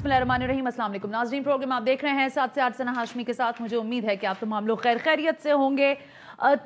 बिस्मिल्लाहिर्रहमानिर्रहीम, अस्सलाम वालेकुम नाज़रीन। प्रोग्राम आप देख रहे हैं 7 से 8 सना हाशमी के साथ। मुझे उम्मीद है कि आप तमाम लोग खैर खैरियत से होंगे।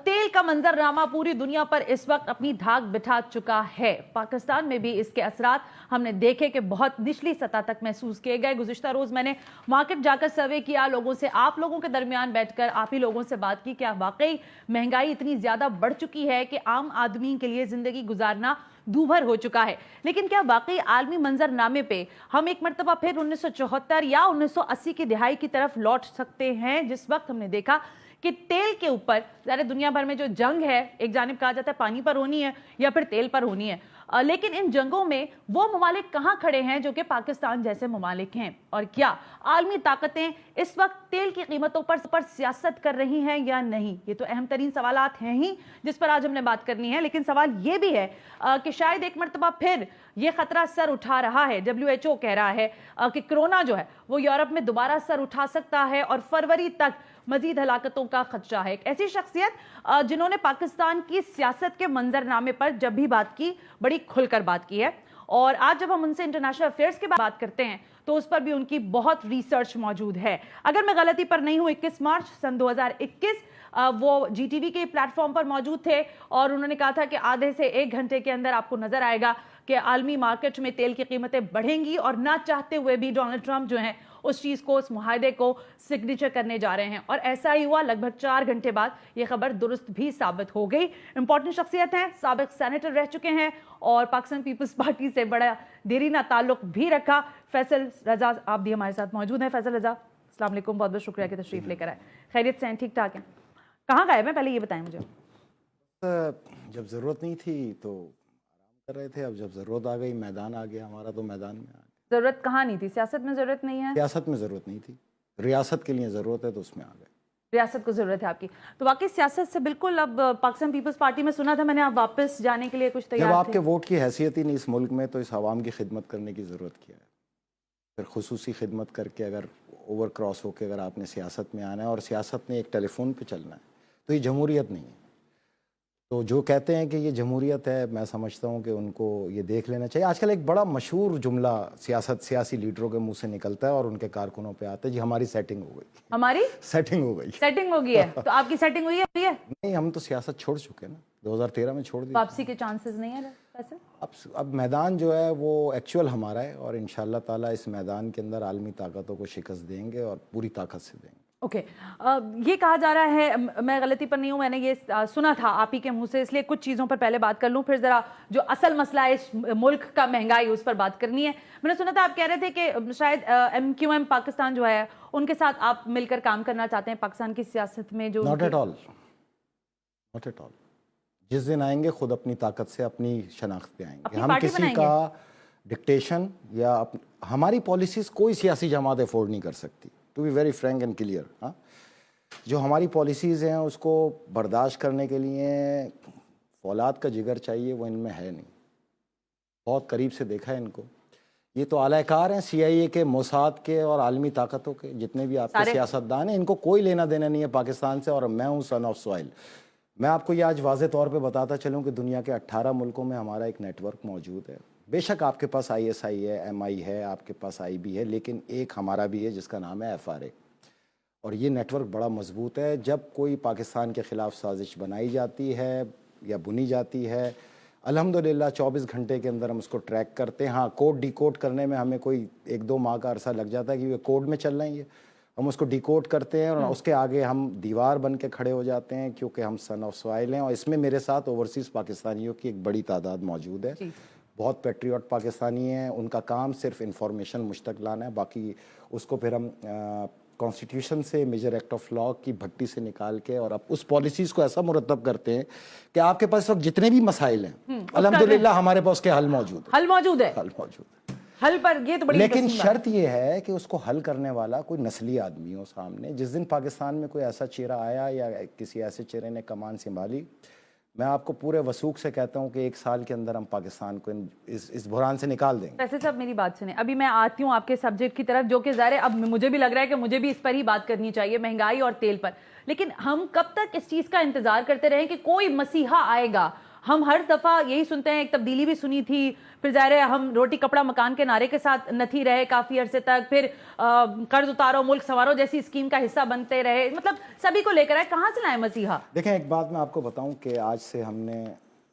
तेल का मंजरनामा पूरी दुनिया पर इस वक्त अपनी धाक बिठा चुका है। पाकिस्तान में भी इसके असरात हमने देखे कि बहुत निचली सतह तक महसूस किए गए। गुज़िश्ता रोज़ मैंने मार्केट जाकर सर्वे किया, लोगों से, आप लोगों के दरमियान बैठकर आप ही लोगों से बात की। क्या वाकई महंगाई इतनी ज़्यादा बढ़ चुकी है कि आम आदमी के लिए ज़िंदगी गुजारना दूभर हो चुका है? लेकिन क्या वाकई आलमी मंजरनामे पे हम एक मरतबा फिर 1974 या 1980 की दिहाई की तरफ लौट सकते हैं, जिस वक्त हमने देखा कि तेल के ऊपर सारे दुनिया भर में जो जंग है, एक जानिब कहा जाता है पानी पर होनी है या फिर तेल पर होनी है, लेकिन इन जंगों में वो ममालिक कहाँ खड़े हैं जो कि पाकिस्तान जैसे ममालिक हैं? और क्या आलमी ताकतें इस वक्त तेल की कीमतों पर सियासत कर रही हैं या नहीं? ये तो अहम तरीन सवालात हैं ही जिस पर आज हमने बात करनी है। लेकिन सवाल ये भी है कि शायद एक मरतबा फिर ये खतरा सर उठा रहा है। WHO कह रहा है कि कोरोना जो है वो यूरोप में दोबारा सर उठा सकता है और फरवरी तक मजीद हलाकतों का खदशा है। एक ऐसी शख्सियत जिन्होंने पाकिस्तान की सियासत के मंजरनामे पर जब भी बात की, बड़ी खुलकर बात की है। और आज जब हम उनसे इंटरनेशनल अफेयर्स की बात करते हैं तो उस पर भी उनकी बहुत रिसर्च मौजूद है। अगर मैं गलती पर नहीं हूं, 21 मार्च सन 2021 वो GTV के प्लेटफॉर्म पर मौजूद थे और उन्होंने कहा था कि आधे से 1 घंटे के अंदर आपको नजर आएगा कि आलमी मार्केट में तेल की कीमतें बढ़ेंगी, और ना चाहते हुए भी डोनाल्ड ट्रंप जो हैं उस चीज को, उस मुआहदे को सिग्नेचर करने जा रहे हैं। और ऐसा ही हुआ। लगभग 4 घंटे बाद ये खबर दुरुस्त भी साबित हो गई। इंपॉर्टेंट शख्सियत हैं, साबिक सेनेटर रह चुके हैं और पाकिस्तान पीपल्स पार्टी से बड़ा देरीना ताल्लुक भी रखा। फैसल रजा आप भी हमारे साथ मौजूद हैं। फैसल रजा, अस्सलाम वालेकुम, बहुत बहुत शुक्रिया कि तशरीफ लेकर आए। खैरियत से हैं? ठीक ठाक हैं? कहाँ गायब हैं, पहले ये बताएं मुझे। जब ज़रूरत नहीं थी तो आराम कर रहे थे, अब जब ज़रूरत आ गई, मैदान आ गया हमारा, तो मैदान में आ गए। जरूरत कहाँ नहीं थी? सियासत में जरूरत नहीं है? सियासत में ज़रूरत नहीं थी, रियासत के लिए ज़रूरत है तो उसमें आ गए। रियासत को जरूरत है आपकी, तो वाकई सियासत से बिल्कुल अब पाकिस्तान पीपल्स पार्टी में सुना था मैंने आप वापस जाने के लिए कुछ तैयार जब थे। आपके वोट की हैसियत ही नहीं इस मुल्क में, तो इस आवाम की खिदमत करने की ज़रूरत क्या है? फिर खुसूसी खिदमत करके अगर ओवर क्रॉस होकर अगर आपने सियासत में आना है और सियासत में एक टेलीफोन पर चलना है, तो ये जमहूरियत नहीं है। तो जो कहते हैं कि ये जमहूरियत है, मैं समझता हूँ कि उनको ये देख लेना चाहिए। आजकल एक बड़ा मशहूर जुमला सियासी लीडरों के मुंह से निकलता है और उनके कारकुनों पे आता है, जी हमारी सेटिंग हो गई। हमारी सेटिंग हो गई। सेटिंग हो गई है? तो आपकी सेटिंग हुई है? नहीं, हम तो सियासत छोड़ चुके हैं ना, 2013 में छोड़ दी। वापसी के चांसेस नहीं है वैसे? अब मैदान जो है वो एक्चुअल हमारा है और इंशाल्लाह ताला इस मैदान के अंदर आलमी ताकतों को शिकस्त देंगे और पूरी ताकत से देंगे। ओके, ये कहा जा रहा है, मैं गलती पर नहीं हूँ, मैंने ये सुना था आप ही के मुंह से, इसलिए कुछ चीज़ों पर पहले बात कर लूँ, फिर ज़रा जो असल मसला है इस मुल्क का, महंगाई, उस पर बात करनी है। मैंने सुना था आप कह रहे थे कि शायद MQM पाकिस्तान जो है उनके साथ आप मिलकर काम करना चाहते हैं पाकिस्तान की सियासत में। जो not at all, not at all. जिस दिन आएंगे खुद अपनी ताकत से, अपनी शनाख्त पे आएंगे। हम किसी का डिक्टेशन या हमारी पॉलिसीज़ कोई सियासी जमात अफोर्ड नहीं कर सकती, to be very frank and clear. हाँ, जो हमारी पॉलिसीज़ हैं उसको बर्दाश्त करने के लिए फौलाद का जिगर चाहिए, वो इनमें है नहीं। बहुत करीब से देखा है इनको। ये तो आलाकार हैं CIA के, मोसाद के और आलमी ताकतों के, जितने भी आपके सियासतदान हैं, इनको कोई लेना देना नहीं है पाकिस्तान से। और मैं हूँ सन ऑफ सॉइल। मैं आपको ये आज वाज़े तौर पे बताता चलूँ कि दुनिया के 18 मुल्कों में हमारा एक नेटवर्क मौजूद है। बेशक आपके पास ISI है, MI है, आपके पास IB है, लेकिन एक हमारा भी है जिसका नाम है FRA। और ये नेटवर्क बड़ा मजबूत है। जब कोई पाकिस्तान के ख़िलाफ़ साजिश बनाई जाती है या बुनी जाती है, अल्हम्दुलिल्लाह 24 घंटे के अंदर हम उसको ट्रैक करते हैं। हाँ, कोड डिकोड करने में हमें कोई 1-2 माह का अरसा लग जाता है कि ये कोड में चल रहे हैं, हम उसको डिकोड करते हैं और उसके आगे हम दीवार बन के खड़े हो जाते हैं, क्योंकि हम सन ऑफ सॉइल हैं। और इसमें मेरे साथ ओवरसीज़ पाकिस्तानियों की एक बड़ी तादाद मौजूद है। बहुत पेट्रियट पाकिस्तानी हैं, उनका काम सिर्फ इंफॉर्मेशन मुझ तक लाना है, बाकी उसको फिर हम कॉन्स्टिट्यूशन से, मेजर एक्ट ऑफ लॉ की भट्टी से निकाल के और अब उस पॉलिसीज़ को ऐसा मुरतब करते हैं कि आपके पास वक्त जितने भी मसाइल हैं, अल्हम्दुलिल्लाह हमारे पास उसके हल मौजूद है। हल पर ये तो बड़ी, लेकिन शर्त ये है कि उसको हल करने वाला कोई नस्ली आदमी हो सामने। जिस दिन पाकिस्तान में कोई ऐसा चेहरा आया या किसी ऐसे चेहरे ने कमान संभाली, मैं आपको पूरे वसूख से कहता हूँ कि 1 साल के अंदर हम पाकिस्तान को इस बुरान से निकाल देंगे। वैसे सब मेरी बात सुने, अभी मैं आती हूँ आपके सब्जेक्ट की तरफ, जो कि ज़ाहिर है अब मुझे भी लग रहा है कि मुझे भी इस पर ही बात करनी चाहिए, महंगाई और तेल पर। लेकिन हम कब तक इस चीज़ का इंतजार करते रहे कि कोई मसीहा आएगा, ہم ہر دفعہ یہی سنتے ہیں, ایک تبدیلی بھی سنی تھی, پھر ظاہر ہے ہم روٹی کپڑا مکان کے نعرے کے ساتھ نتھی رہے کافی عرصے تک, پھر قرض اتارو ملک سنوارو جیسی اسکیم کا حصہ بنتے رہے, مطلب سبھی کو لے کر آئے, کہاں سے لائے مسیحا؟ دیکھیں ایک بات میں آپ کو بتاؤں کہ آج سے ہم نے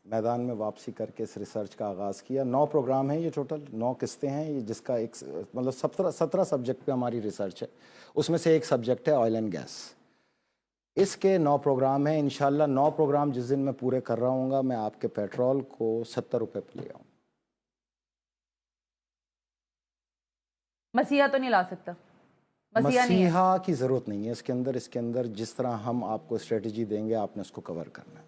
میدان میں واپسی کر کے اس ریسرچ کا آغاز کیا. 9 پروگرام ہیں, یہ ٹوٹل 9 قسطیں ہیں, یہ جس کا ایک مطلب 17 سبجیکٹ پہ ہماری ریسرچ ہے. اس میں سے ایک سبجیکٹ ہے آئل اینڈ گیس. اس کے 9 پروگرام ہیں. انشاءاللہ 9 پروگرام جس دن میں پورے کر رہا ہوں گا, میں آپ کے پیٹرول کو 70 روپے پہ لے آؤں. مسیحا تو نہیں لا سکتا, مسیحا کی ضرورت نہیں ہے اس کے اندر جس طرح ہم آپ کو اسٹریٹجی دیں گے آپ نے اس کو کور کرنا ہے.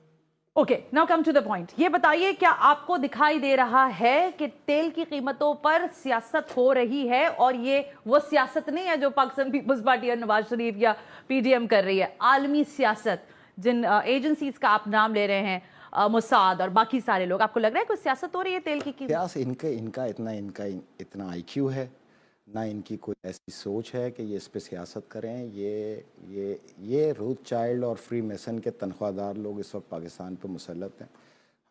Okay, now come to the point. یہ بتائیے کیا آپ کو دکھائی دے رہا ہے کہ تیل کی قیمتوں پر سیاست ہو رہی ہے, اور یہ وہ سیاست نہیں ہے جو پاکستان پیپلز پارٹی اور نواز شریف یا پی ڈی ایم کر رہی ہے, عالمی سیاست, جن ایجنسیز کا آپ نام لے رہے ہیں, موساد اور باقی سارے لوگ, آپ کو لگ رہا ہے کوئی سیاست ہو رہی ہے تیل کی؟ ان کا اتنا آئی کیو ہے, نہ ان کی کوئی ایسی سوچ ہے کہ یہ اس پہ سیاست کریں. یہ روتھ چائلڈ اور فری میسن کے تنخواہ دار لوگ اس وقت پاکستان پہ مسلط ہیں.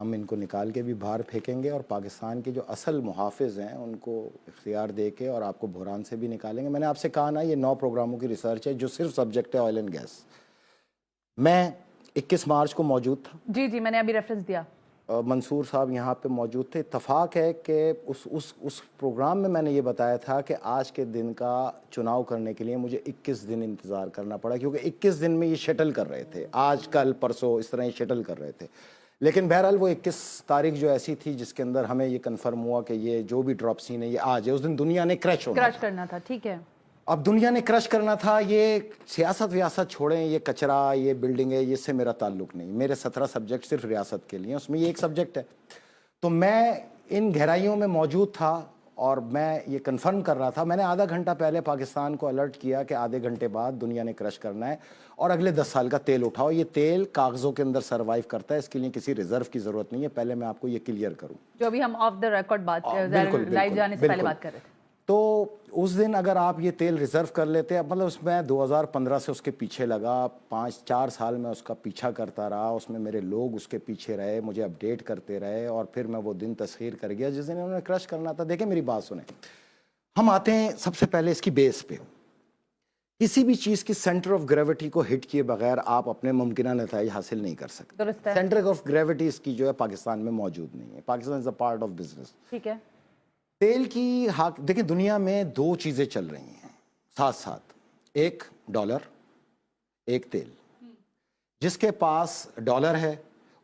ہم ان کو نکال کے بھی باہر پھینکیں گے, اور پاکستان کے جو اصل محافظ ہیں ان کو اختیار دے کے اور آپ کو بحران سے بھی نکالیں گے. میں نے آپ سے کہا نا, یہ 9 پروگراموں کی ریسرچ ہے جو صرف سبجیکٹ ہے آئل اینڈ گیس. میں 21 مارچ کو موجود تھا. جی میں نے ابھی ریفرنس دیا. منصور صاحب یہاں پہ موجود تھے. اتفاق ہے کہ اس پروگرام میں نے یہ بتایا تھا کہ آج کے دن کا چناؤ کرنے کے لیے مجھے 21 دن انتظار کرنا پڑا, کیونکہ 21 دن میں یہ شٹل کر رہے تھے, آج کل پرسوں اس طرح یہ شٹل کر رہے تھے. لیکن بہرحال وہ 21 تاریخ جو ایسی تھی جس کے اندر ہمیں یہ کنفرم ہوا کہ یہ جو بھی ڈراپ سین ہے یہ آج ہے. اس دن دنیا نے کرش کرنا تھا. ٹھیک ہے, اب دنیا نے کرش کرنا تھا. یہ سیاست ویاست چھوڑیں, یہ کچرا, یہ بلڈنگ ہے, یہ سے میرا تعلق نہیں. میرے 17 سبجیکٹ صرف ریاست کے لیے, اس میں یہ ایک سبجیکٹ ہے. تو میں ان گہرائیوں میں موجود تھا اور میں یہ کنفرم کر رہا تھا. میں نے آدھا گھنٹہ پہلے پاکستان کو الرٹ کیا کہ آدھے گھنٹے بعد دنیا نے کرش کرنا ہے اور اگلے 10 سال کا تیل اٹھاؤ. یہ تیل کاغذوں کے اندر سروائیو کرتا ہے, اس کے لیے کسی ریزرو کی ضرورت نہیں ہے. پہلے میں آپ کو یہ کلیئر کروں, جو ابھی ہم آف دا ریکارڈ بات لائیو جانے سے پہلے بات کر رہے تھے. تو اس دن اگر آپ یہ تیل ریزرو کر لیتے, مطلب اس میں 2015 سے اس کے پیچھے لگا, 4 سال میں اس کا پیچھا کرتا رہا, اس میں میرے لوگ اس کے پیچھے رہے, مجھے اپڈیٹ کرتے رہے, اور پھر میں وہ دن تسخیر کر گیا جس دن انہوں نے کرش کرنا تھا. دیکھیں میری بات سنیں, ہم آتے ہیں سب سے پہلے اس کی بیس پہ. کسی بھی چیز کی سینٹر آف گریوٹی کو ہٹ کیے بغیر آپ اپنے ممکنہ نتائج حاصل نہیں کر سکتے. سینٹر آف گریوٹی اس کی جو ہے پاکستان میں موجود نہیں ہے. پاکستان از اے پارٹ آف بزنس. ٹھیک ہے, تیل کی دیکھیں دنیا میں 2 چیزیں چل رہی ہیں ساتھ ساتھ, ایک ڈالر, ایک تیل. جس کے پاس ڈالر ہے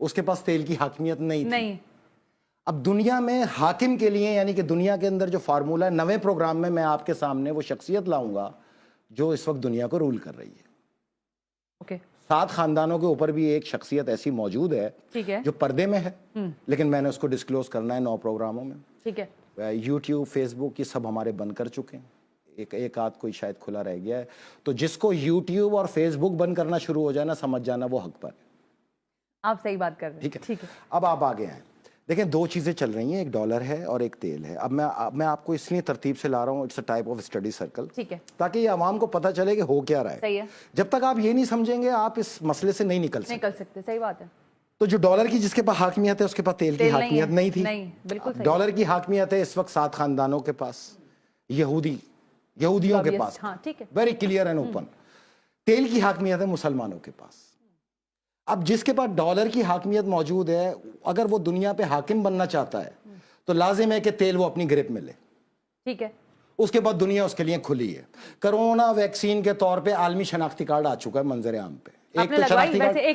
اس کے پاس تیل کی حاکمیت نہیں تھی. اب دنیا میں حاکم کے لیے, یعنی کہ دنیا کے اندر جو فارمولہ ہے, 9ویں پروگرام میں آپ کے سامنے وہ شخصیت لاؤں گا جو اس وقت دنیا کو رول کر رہی ہے. اوکے, 7 خاندانوں کے اوپر بھی ایک شخصیت ایسی موجود ہے جو پردے میں ہے, لیکن میں نے اس کو ڈسکلوز کرنا ہے 9 پروگراموں میں. ٹھیک ہے, یوٹیوب, فیس بک یہ سب ہمارے بند کر چکے ہیں. ایک آدھ کوئی شاید کھلا رہ گیا ہے. تو جس کو یوٹیوب اور فیس بک بند کرنا شروع ہو جائے نا, سمجھ جانا وہ حق پر ہے. آپ صحیح بات کر رہے ہیں. ٹھیک ہے, اب آپ آگے ہیں. دیکھیں 2 چیزیں چل رہی ہیں, ایک ڈالر ہے اور ایک تیل ہے. اب میں آپ کو اس لیے ترتیب سے لا رہا ہوں, it's a type of study circle, تاکہ یہ عوام کو پتہ چلے کہ ہو کیا رہا ہے. جب تک آپ یہ نہیں سمجھیں گے آپ اس مسئلے سے نہیں نکل سکتے. صحیح بات ہے. تو جو ڈالر کی جس کے پاس حاکمیت ہے اس کے پاس تیل کی حاکمیت نہیں تھی. ڈالر کی حاکمیت ہے اس وقت 7 خاندانوں کے پاس, یہودیوں کے پاس, ویری کلیئر اینڈ اوپن. تیل کی حاکمیت ہے مسلمانوں کے پاس. اب جس کے پاس ڈالر کی حاکمیت موجود ہے, اگر وہ دنیا پہ حاکم بننا چاہتا ہے تو لازم ہے کہ تیل وہ اپنی گرپ میں لے. ٹھیک ہے, اس کے بعد دنیا اس کے لیے کھلی ہے. کرونا ویکسین کے طور پہ عالمی شناختی کارڈ آ چکا ہے منظر عام پہ. ایک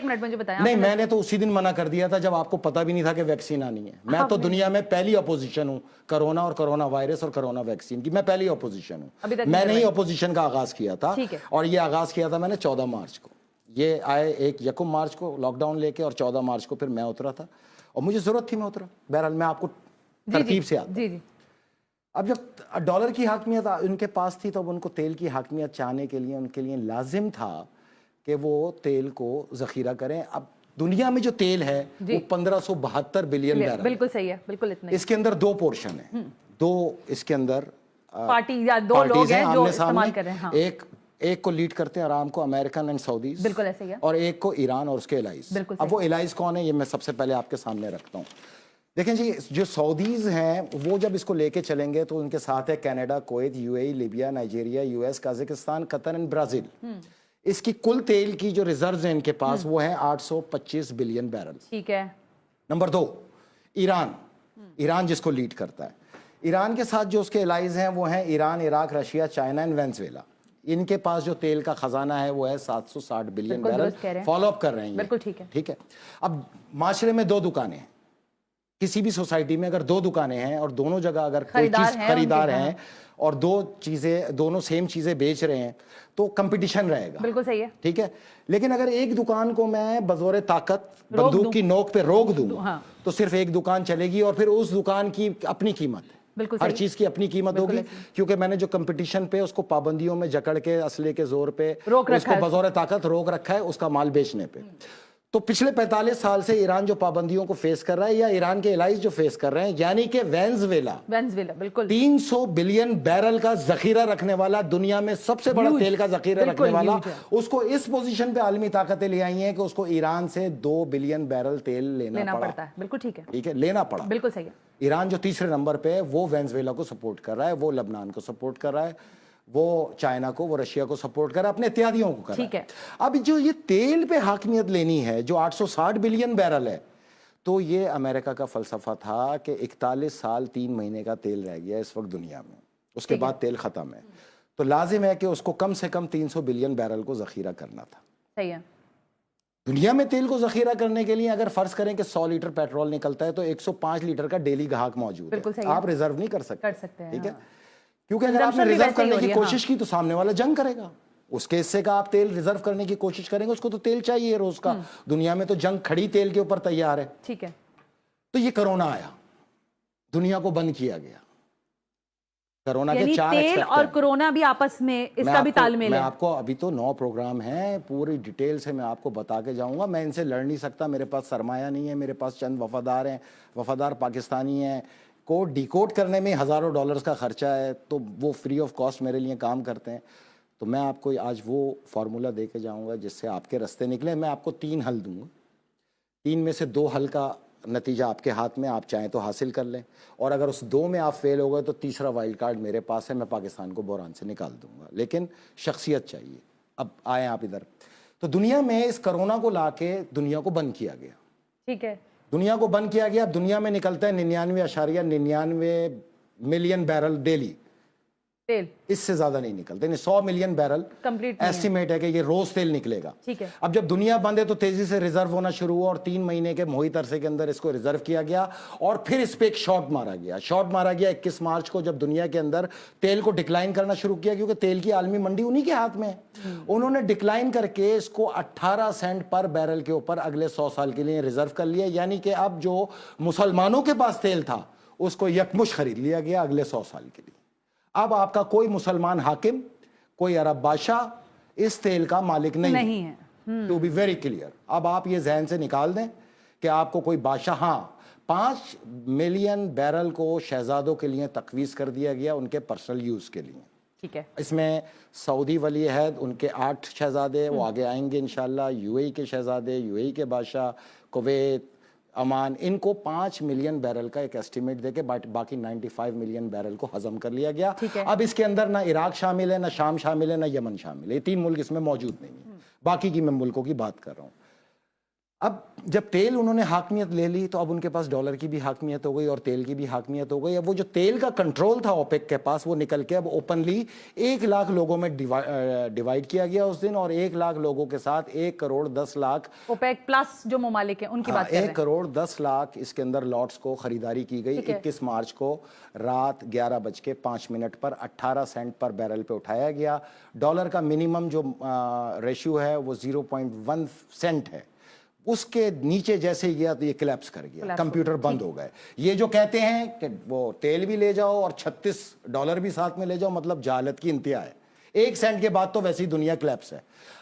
منٹ مجھے بتائیں. نہیں, میں نے تو اسی دن منع کر دیا تھا جب آپ کو پتہ بھی نہیں تھا کہ ویکسین آنی ہے. میں تو دنیا میں پہلی اپوزیشن ہوں کرونا اور کرونا وائرس اور کرونا ویکسین کی. میں پہلی اپوزیشن ہوں. میں نے ہی اپوزیشن کا آغاز کیا تھا, اور یہ آغاز کیا تھا میں نے 14 مارچ کو. یہ آئے 1 مارچ کو لاک ڈاؤن لے کے, اور 14 مارچ کو پھر میں اترا تھا, اور مجھے ضرورت تھی میں اترا. بہرحال میں آپ کو ترتیب سے آتا. اب جب ڈالر کی حاکمیت ان کے پاس تھی تو ان کو تیل کی حاکمیت چاہنے کے لیے ان کے لیے لازم تھا کہ وہ تیل کو ذخیرہ کریں. اب دنیا میں جو تیل ہے وہ 1572 بلین بیرل. بالکل صحیح ہے, بالکل اتنا. اس کے اندر 2 پورشن ہیں, 2 اس کے اندر پارٹی یا 2 لوگ ہیں جو استعمال کر رہے ہیں. ایک ایک کو لیڈ کرتے ہیں آرام کو امریکن اینڈ سعودیز, بالکل ایسے ہی ہے, اور ایک کو ایران اور اس کے الائز. بالکل اب وہ الائز کون ہے یہ میں سب سے پہلے آپ کے سامنے رکھتا ہوں. دیکھیں جی, جو سعودیز ہیں وہ جب اس کو لے کے چلیں گے تو ان کے ساتھ ہے Canada, Kuwait, U A E, Libya, Nigeria, U S, Kazakhstan, Qatar and Brazil. اس کی کل تیل کی جو ریزروز ہیں ان کے پاس وہ ہیں 825 بلین بیرل. ٹھیک ہے. نمبر 2 ایران, ایران جس کو لیڈ کرتا ہے. ایران کے ساتھ جو اس کے الائز ہیں وہ ہیں Iran, Iraq, Russia, China and Venezuela. ان کے پاس جو تیل کا خزانہ ہے وہ ہے 760 بلین بیرل. فالو اپ کر رہے ہیں, بالکل ٹھیک ہے. ٹھیک ہے. اب معاشرے میں 2 دکانیں ہیں, کسی بھی سوسائٹی میں اگر 2 دکانیں ہیں اور دونوں جگہ اگر کوئی چیز خریدار ہیں اور دونوں سیم چیزیں بیچ رہے ہیں تو کمپٹیشن رہے گا. بالکل صحیح ہے. ٹھیک ہے. لیکن اگر ایک دکان کو میں بزور طاقت بندوق کی نوک پہ روک دوں تو صرف ایک دکان چلے گی, اور پھر اس دکان کی اپنی قیمت ہے, ہر چیز کی اپنی قیمت ہوگی, کیونکہ میں نے جو کمپٹیشن پہ اس کو پابندیوں میں جکڑ کے اسلحے کے زور پہ اس کو بزور طاقت روک رکھا ہے اس کا مال بیچنے پہ. تو پچھلے 45 سال سے ایران جو پابندیوں کو فیس کر رہا ہے یا ایران کے الائز جو فیس کر رہے ہیں, یعنی کہ وینزویلا بالکل 300 بلین بیرل کا ذخیرہ رکھنے والا, دنیا میں سب سے بڑا تیل کا ذخیرہ رکھنے والا, اس کو اس پوزیشن پہ عالمی طاقتیں لے آئی ہیں کہ اس کو ایران سے 2 بلین بیرل تیل لینا پڑتا ہے. بالکل ٹھیک ہے. ٹھیک ہے, لینا پڑا. بالکل صحیح ہے. ایران جو تیسرے نمبر پہ ہے وہ وینزویلا کو سپورٹ کر رہا ہے, وہ لبنان کو سپورٹ کر رہا ہے, وہ چائنا کو, وہ رشیا کو سپورٹ کر رہا ہے, اپنے اتحادیوں کو کر رہا ہے. ٹھیک ہے. اب جو یہ تیل پہ حاکمیت لینی ہے جو 860 بلین بیرل ہے, تو یہ امریکہ کا فلسفہ تھا کہ 41 سال 3 مہینے کا تیل رہ گیا اس وقت دنیا میں, اس کے بعد تیل ختم ہے, تو لازم ہے کہ اس کو کم سے کم 300 بلین بیرل کو ذخیرہ کرنا تھا. صحیح ہے. دنیا میں تیل کو ذخیرہ کرنے کے لیے اگر فرض کریں کہ 100 لیٹر پیٹرول نکلتا ہے تو 105 لیٹر کا ڈیلی گاہک موجود ہے, آپ ریزرو نہیں کر سکتے. ٹھیک ہے, کیونکہ اگر آپ نے ریزرو کرنے کی کوشش کی تو سامنے والا جنگ کرے گا, اس کے حصے کا آپ تیل ریزرو کرنے کی کوشش کریں گے, اس کو تو تیل چاہیے روز کا. دنیا میں تو جنگ کھڑی تیل کے اوپر تیار ہے. ٹھیک ہے. تو یہ کرونا آیا, دنیا کو بند کیا گیا. کرونا کے 4 تیل اور کرونا بھی آپس میں اس کا بھی تال میل ہے. میں آپ کو ابھی تو 9 پروگرام ہیں, پوری ڈیٹیل سے میں آپ کو بتا کے جاؤں گا. میں ان سے لڑ نہیں سکتا, میرے پاس سرمایہ نہیں ہے, میرے پاس چند وفادار ہیں, وفادار پاکستانی ہیں. کوڈ ڈی کوڈ کرنے میں ہزاروں ڈالرز کا خرچہ ہے, تو وہ فری آف کاسٹ میرے لیے کام کرتے ہیں. تو میں آپ کو آج وہ فارمولا دے کے جاؤں گا جس سے آپ کے رستے نکلے. میں آپ کو 3 حل دوں گا, 3 میں سے 2 حل کا نتیجہ آپ کے ہاتھ میں, آپ چاہیں تو حاصل کر لیں, اور اگر اس 2 میں آپ فیل ہو گئے تو تیسرا وائلڈ کارڈ میرے پاس ہے, میں پاکستان کو بحران سے نکال دوں گا, لیکن شخصیت چاہیے. اب آئیں آپ ادھر. تو دنیا میں اس کرونا کو لا کے دنیا کو بند کیا گیا. ٹھیک ہے. دنیا کو بند کیا گیا. اب دنیا میں نکلتا ہے 99.99 ملین بیرل ڈیلی تیل, اس سے زیادہ نہیں نکلتے. 100 ملین بیرل ایسٹیمیٹ ہے کہ یہ روز تیل نکلے گا. اب جب دنیا بند ہے تو تیزی سے ریزرو ہونا شروع ہوا, اور 3 مہینے کے محیط عرصے کے اندر اس کو ریزرو کیا گیا, اور پھر اس پہ ایک شاٹ مارا گیا. 21 مارچ کو جب دنیا کے اندر تیل کو ڈکلائن کرنا شروع کیا, کیونکہ تیل کی عالمی منڈی انہی کے ہاتھ میں ہے, انہوں نے ڈکلائن کر کے اس کو 18 سینٹ پر بیرل کے اوپر اگلے 100 سال کے لیے ریزرو کر لیا. یعنی کہ اب جو مسلمانوں کے پاس تیل تھا اس کو یکمش خرید لیا گیا اگلے 100 سال کے لیے. اب آپ کا کوئی مسلمان حاکم, کوئی عرب بادشاہ اس تیل کا مالک نہیں ہے. ٹو بی ویری کلیئر, اب آپ یہ ذہن سے نکال دیں کہ آپ کو کوئی بادشاہ, ہاں 5 ملین بیرل کو شہزادوں کے لیے تقویض کر دیا گیا ان کے پرسنل یوز کے لیے. ٹھیک ہے. اس میں سعودی ولی عہد, ان کے 8 شہزادے, وہ آگے آئیں گے انشاءاللہ, یو اے ای کے شہزادے, یو اے ای کے بادشاہ, کویت, عمان, ان کو 5 ملین بیرل کا ایک ایسٹیمیٹ دے کے باقی 95 ملین بیرل کو ہضم کر لیا گیا. اب اس کے اندر نہ عراق شامل ہے, نہ شام شامل ہے, نہ یمن شامل ہے. یہ 3 ملک اس میں موجود نہیں ہیں, باقی کی میں ملکوں کی بات کر رہا ہوں. اب جب تیل انہوں نے حاکمیت لے لی تو اب ان کے پاس ڈالر کی بھی حاکمیت ہو گئی اور تیل کی بھی حاکمیت ہو گئی. اب وہ جو تیل کا کنٹرول تھا اوپیک کے پاس, وہ نکل کے اب اوپنلی 1 لاکھ لوگوں میں ڈیوائیڈ کیا گیا اس دن, اور 1 لاکھ لوگوں کے ساتھ 1 کروڑ 10 لاکھ اوپیک پلس جو ممالک ہیں ان کی بات کر رہے ہیں, 1 کروڑ 10 لاکھ اس کے اندر لاٹس کو خریداری کی گئی. 21 مارچ کو رات 11:05 پر 18 سینٹ پر بیرل پہ اٹھایا گیا. ڈالر کا منیمم جو ریشیو ہے وہ 0.1 سینٹ ہے, اس کے نیچے جیسے ہی گیا تو یہ کلیپس کر گیا, کمپیوٹر بند ہو گئے. یہ جو کہتے ہیں کہ وہ تیل بھی لے جاؤ اور $36 بھی ساتھ میں لے جاؤ, مطلب جہالت کی انتہا ہے. 1 سینٹ کے بعد تو ویسی دنیا کلیپس ہے.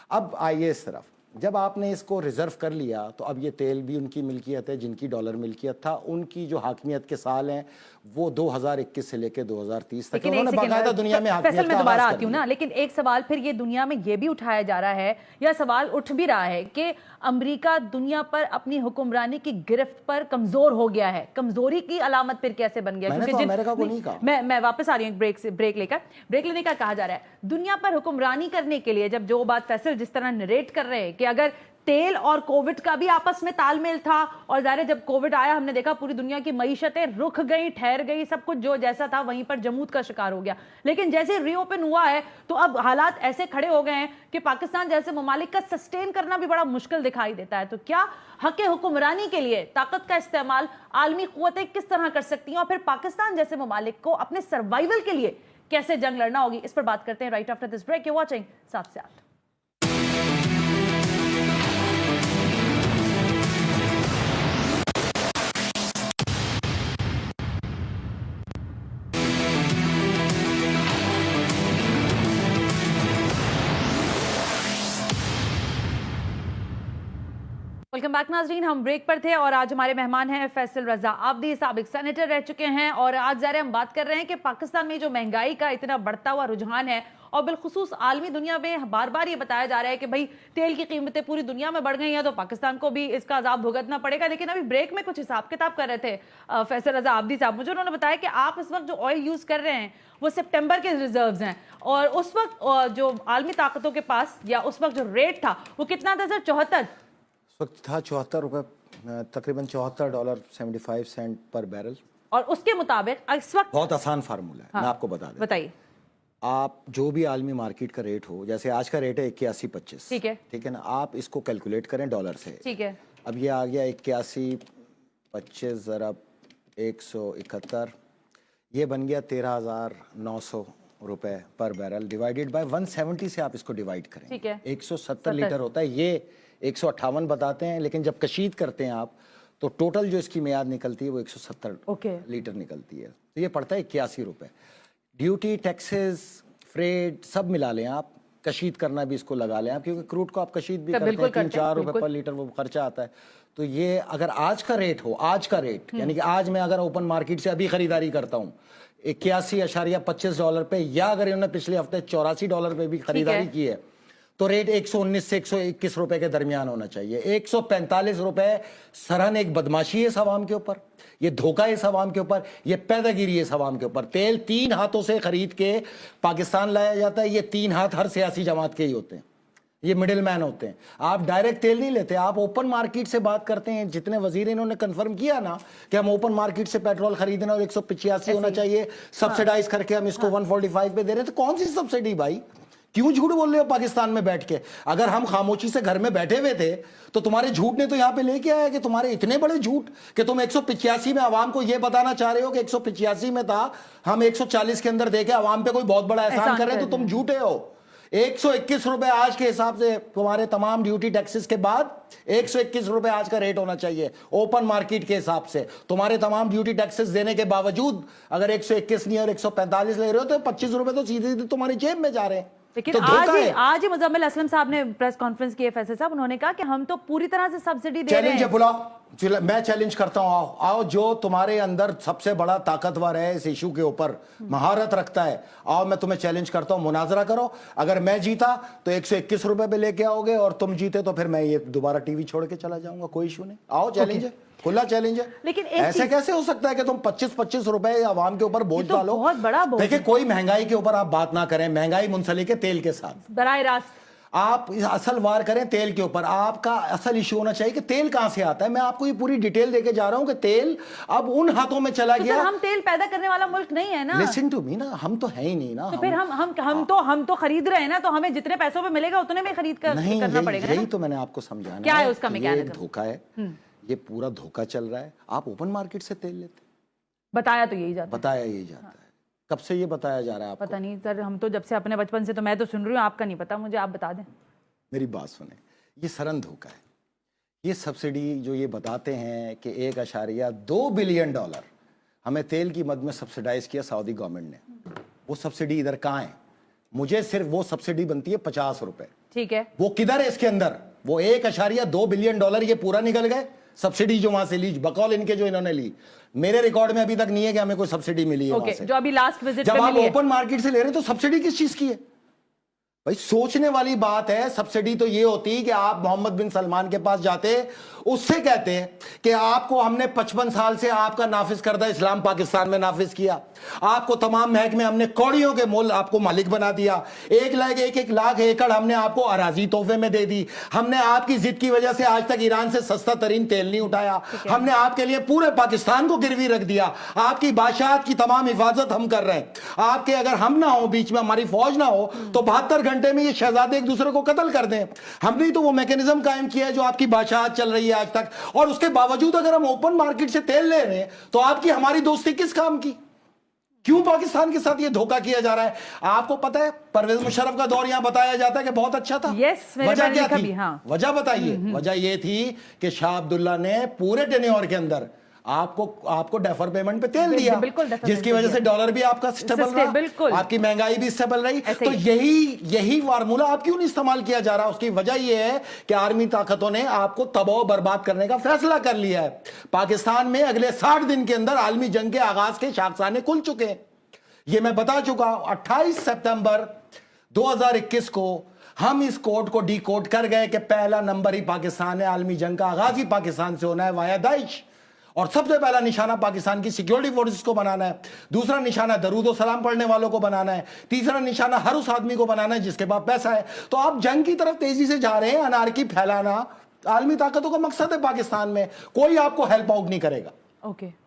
اب آئیے اس طرف, जब आपने इसको रिजर्व कर लिया तो अब ये तेल भी उनकी मिल्कियत है जिनकी डॉलर मिल्कियत था, उनकी जो हाकिमियत के साल हैं वो 2021 से लेकर 2030 तक उन्होंने बाकायदा दुनिया में हाकिमियत फैसल, मैं दोबारा आती हूँ ना, लेकिन एक सवाल फिर ये दुनिया में ये भी उठाया जा रहा है या सवाल उठ भी रहा है कि अमेरिका दुनिया पर अपनी हुक्मरानी की गिरफ्त पर कमजोर हो गया है। कमजोरी की अलामत फिर कैसे बन गया? मैंने तो अमेरिका को नहीं कहा। मैं वापस आ रही हूँ ब्रेक लेने का कहा जा रहा है दुनिया पर हुक्मरानी करने के लिए। जब जो बात फैसल जिस तरह नरेट कर रहे हैं कि अगर तेल और कोविड का भी आपस में तालमेल था, और ज़ाहिर है जब कोविड आया हमने देखा पूरी दुनिया की मईशतें रुक गई, ठहर गई, सब कुछ जो जैसा था वहीं पर जमूद का शिकार हो गया। लेकिन जैसे रीओपन हुआ है तो अब हालात ऐसे खड़े हो गए हैं कि पाकिस्तान जैसे ममालिक का सस्टेन करना भी बड़ा मुश्किल दिखाई देता है। तो क्या हक हुक्मरानी के लिए ताकत का इस्तेमाल आलमी क़ुव्वतें किस तरह कर सकती हैं, और फिर पाकिस्तान जैसे ममालिक को अपने सर्वाइवल के लिए कैसे जंग लड़ना होगी, इस पर बात करते हैं right after this break. You watching 7 से 8। वेलकम बैक नाज़रीन, हम ब्रेक पर थे और आज हमारे मेहमान हैं फैसल रजा आबदी, साबिक सेनेटर रह चुके हैं, और आज ज़ाहिर हम बात कर रहे हैं कि पाकिस्तान में जो महंगाई का इतना बढ़ता हुआ रुझान है और बिलखुसूस आलमी दुनिया में बार बार ये बताया जा रहा है कि भाई तेल की कीमतें पूरी दुनिया में बढ़ गई हैं तो पाकिस्तान को भी इसका अजाब भुगतना पड़ेगा। लेकिन अभी ब्रेक में कुछ हिसाब किताब कर रहे थे फैसल रजा आबदी साहब, मुझे उन्होंने बताया कि आप इस वक्त जो ऑयल यूज़ कर रहे हैं वो सितंबर के रिजर्व्स हैं, और उस वक्त जो आलमी ताकतों के पास या उस वक्त जो रेट था वो कितना था सर? 74 इस वक्त था 74 रुपए, तकरीबन $74.75 पर बैरल। और उसके मुताबिक इस वक्त बहुत आसान फार्मूला है, हाँ, मैं आपको बता दें। बताइए। आप जो भी आलमी मार्केट का रेट हो, जैसे आज का रेट है 81.25, ठीक है, ठीक है ना, आप इसको कैलकुलेट करें डॉलर से। ठीक है, अब ये आ गया 81.25 ज़रा 171, ये बन गया 13,900 रुपए पर बैरल, डिवाइडेड बाय 170 से आप इसको डिवाइड करें। ठीक है, 170 लीटर होता है, ये 158 बताते हैं, लेकिन जब कशीद करते हैं आप तो टोटल जो इसकी मियाद निकलती है वो 170 लीटर निकलती है। तो ये पड़ता है 81 रुपए। ड्यूटी, टैक्सेस, फ्रेट सब मिला लें आप, कशीद करना भी इसको लगा लें आप, क्योंकि क्रूड को आप कशीद भी करते हैं 3-4 रुपए पर लीटर वो खर्चा आता है। तो ये अगर आज का रेट हो, आज का रेट यानी कि आज मैं अगर ओपन मार्केट से अभी खरीदारी करता हूँ $81.25 पे, या अगर इन्होंने पिछले हफ्ते $84 पे भी खरीदारी की है तो रेट 119 से 121 रुपए के दरमियान होना चाहिए। 145 रुपए सरहन एक बदमाशी है इस अवाम के ऊपर, ये धोखा है इस अवाम के ऊपर, ये पैदागिरी है इस अवाम के ऊपर। तेल 3 हाथों से खरीद के पाकिस्तान लाया जाता है, ये 3 हाथ हर सियासी जमात के ही होते हैं, ये मिडिल मैन होते हैं। आप डायरेक्ट तेल नहीं लेते, आप ओपन मार्केट से बात करते हैं। जितने वजीर इन्होंने कंफर्म किया ना कि हम ओपन मार्केट से पेट्रोल खरीदना और 185 होना चाहिए, सब्सिडाइज करके हम इसको 145 पे दे रहे हैं, तो कौन सी सब्सिडी भाई? क्यों झूठ बोल रहे हो पाकिस्तान में बैठ के? अगर हम खामोशी से घर में बैठे हुए थे तो तुम्हारे झूठ ने तो यहाँ पे लेके आया कि तुम्हारे इतने बड़े झूठ कि तुम 185 में आवाम को ये बताना चाह रहे हो कि 185 में था, हम 140 के अंदर देके आवाम पे कोई बहुत बड़ा एहसान कर रहे हैं, तो तुम झूठे हो। 121 रुपए आज के हिसाब से तुम्हारे तमाम ड्यूटी टैक्सेस के बाद 121 रुपए आज का रेट होना चाहिए ओपन मार्केट के हिसाब से। तुम्हारे तमाम ड्यूटी टैक्सेस देने के बावजूद अगर 121 नहीं और 145 ले रहे हो तो 25 रुपए तो सीधे सीधे तुम्हारी जेब में जा रहे हैं। लेकिन तो आज ही मुजम्मिल असलम साहब ने प्रेस कॉन्फ्रेंस की है, फैसल साहब, उन्होंने कहा कि हम तो पूरी तरह से सब्सिडी दे रहे हैं। चैलेंज है, बुलाओ, मैं चैलेंज करता हूं, आओ आओ, जो तुम्हारे अंदर सबसे बड़ा ताकतवर है इस इशू के ऊपर, महारत रखता है, आओ मैं तुम्हें चैलेंज करता हूं, मुनाजरा करो। अगर मैं जीता तो 121 रुपए पे लेके आओगे, और तुम जीते तो फिर मैं ये दोबारा टीवी छोड़ के चला जाऊंगा, कोई इशू नहीं। आओ, चैलेंज है, खुला चैलेंज है। लेकिन ऐसे कैसे हो सकता है कि तुम 25-25 रुपए आवाम के ऊपर बोझ डालो? बहुत बड़ा बोझ। देखिए, कोई महंगाई के ऊपर आप बात ना करें, महंगाई मुंसलिक है तेल के साथ, बराह रास्त आप असल वार करें तेल के ऊपर। आपका असल इशू होना चाहिए कि तेल कहां से आता है। मैं आपको ये पूरी डिटेल देके जा रहा हूं कि तेल अब उन हाथों में चला गया। हम तेल पैदा करने वाला मुल्क नहीं है ना। लिसन टू मी ना, हम तो है ही नहीं ना। तो फिर हम तो खरीद रहे हैं ना, तो हमें जितने पैसों पे मिलेगा उतने में खरीद कर करना पड़ेगा। यही तो मैंने आपको समझाना क्या है उसका मैकेनिज्म। धोखा है, ये पूरा धोखा चल रहा है। आप ओपन मार्केट से तेल लेते, बताया तो यही जाता है, बताया यही जाता है। कब से ये बताया जा रहा है आपको? पता नहीं सर, हम तो जब से अपने बचपन से, तो मैं तो सुन रही हूँ, आपका नहीं पता मुझे, आप बता दें। मेरी बात सुने, ये सरन धोखा है। ये सब्सिडी जो ये बताते हैं कि $1.2 बिलियन हमें तेल की मद में सब्सिडाइज किया सऊदी गवर्नमेंट ने, वो सब्सिडी इधर कहाँ है? मुझे सिर्फ वो सब्सिडी बनती है 50 रुपए। ठीक है, वो किधर है इसके अंदर? वो $1.2 बिलियन ये पूरा निकल गए सब्सिडी जो वहां से ली, बकौल इनके जो इन्होंने ली। मेरे रिकॉर्ड में अभी तक नहीं है कि हमें कोई सब्सिडी मिली है वहां से। जो अभी लास्ट विजिट जब आप ओपन मार्केट से ले रहे हैं तो सब्सिडी किस चीज की है भाई? सोचने वाली बात है। सब्सिडी तो ये होती कि आप मोहम्मद बिन सलमान के पास जाते, उससे कहते कि आपको हमने 55 साल से आपका नाफिज करदा इस्लाम पाकिस्तान में नाफिज किया, आपको तमाम महकमे हमने कौड़ियों के मोल आपको मालिक बना दिया, 1 लाख एकड़ हमने आपको अराजी तोहफे में दे दी, हमने आपकी जिद की वजह से आज तक ईरान से सस्ता तरीन तेल नहीं उठाया, हमने आपके लिए पूरे पाकिस्तान को गिरवी रख दिया, आपकी बादशाहत की तमाम हिफाजत हम कर रहे हैं। आपके अगर हम ना हो, बीच में हमारी फौज ना हो, तो 72 घंटे में ये शहजादे एक दूसरे को कत्ल कर दें। हमने तो वो मैकेनिज्म कायम किया है जो आपकी बादशाहत चल रही है आज तक, और उसके बावजूद अगर हम ओपन मार्केट से तेल ले रहे हैं तो आपकी हमारी दोस्ती किस काम की? क्यों पाकिस्तान के साथ ये धोखा किया जा रहा है? आपको पता है परवेज मुशर्रफ का दौर यहां बताया जाता है कि बहुत अच्छा था। वजह क्या थी? वजह बताइए। वजह ये थी कि शाह अब्दुल्ला ने पूरे टेन्योर के अंदर आपको डेफर पेमेंट पे तेल दिया, जिसकी वजह से डॉलर भी आपका स्टेबल रहा, आपकी महंगाई भी स्टेबल रही। तो यही फार्मूला आप क्यों नहीं इस्तेमाल किया जा रहा? उसकी वजह यह है कि आर्मी ताकतों ने आपको तबाह बर्बाद करने का फैसला कर लिया है। पाकिस्तान में अगले 60 दिन के अंदर आलमी जंग के आगाज के शाखसाने खुल चुके हैं। ये मैं बता चुका। 28 सितंबर 2021 को हम इस कोड को डी कोड कर गए कि पहला नंबर ही पाकिस्तान है, आलमी जंग का आगाज ही पाकिस्तान से होना है वाया दाइश। और सबसे पहला निशाना पाकिस्तान की सिक्योरिटी फोर्सेस को बनाना है, दूसरा निशाना दरूद और सलाम पढ़ने वालों को बनाना है, तीसरा निशाना हर उस आदमी को बनाना है जिसके पास पैसा है। तो आप जंग की तरफ तेजी से जा रहे हैं, अनारकी फैलाना आलमी ताकतों का मकसद है पाकिस्तान में। कोई आपको हेल्प आउट नहीं करेगा,